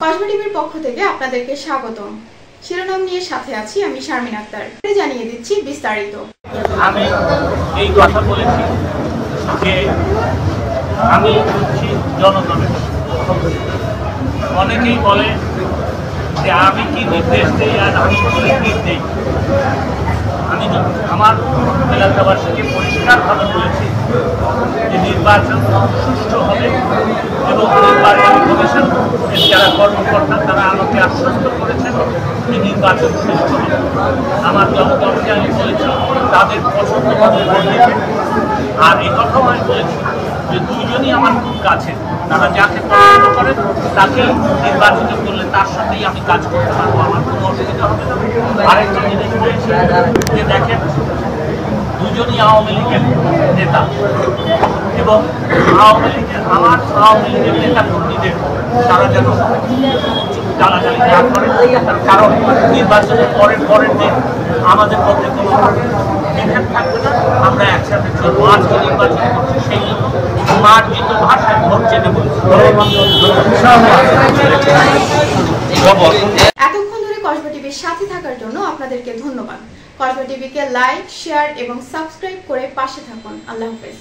কসবা টিভির পক্ষ থেকে আপনাদেরকে স্বাগতম। শিরোনাম নিয়ে সাথে আছি আমি শারমিন আক্তার। জানিয়ে দিচ্ছি বিস্তারিত। আমি এই কথা বলেছি যে আমি হচ্ছি জনগণের। অনেকেই বলে যে আমি কি নির্দেশ দিই আর আমি কি নির্দেশ দিই। আমি আমার এলাকাবাসীকে পরিষ্কারভাবে বলেছি যে নির্বাচন সুষ্ঠু হবে এবং নির্বাচন কমিশন যারা কর্মকর্তা তারা আমাকে আশ্বস্ত করেছেন যে নির্বাচন সুষ্ঠু হবে। আমার জনগণকে আমি বলেছি তাদের পছন্দ মতো ভোট দিতে। আর এই কথাও আমি বলেছি যে দুইজনই আমার খুব কাছে, তারা যাকে পছন্দ করেন তাকে নির্বাচিত করলে তার সাথেই আমি কাজ করতে পারবো, আমার কোনো অসুবিধা হবে না। আরেকটা জিনিস বলেছি যে দেখেন দুজনই আওয়ামী লীগের নেতা এবং আমার আওয়ামী লীগের নেতা কর্মীদের তারা যেন গালাগালি না করে, কারণ নির্বাচনের পরের দিন আমাদের মধ্যে কোনো বিভেদ থাকবে না, আমরা একসাথে চলবো। আজকে নির্বাচন করছি সেই জন্য মার্জিত ভাষায় ভোট চেনে বলছি। এতক্ষণ ধরে কসবা টিভির সাথে থাকার জন্য আপনাদেরকে ধন্যবাদ। কসবা টিভিকে লাইক, শেয়ার এবং সাবস্ক্রাইব করে পাশে থাকুন। আল্লাহ হাফেজ।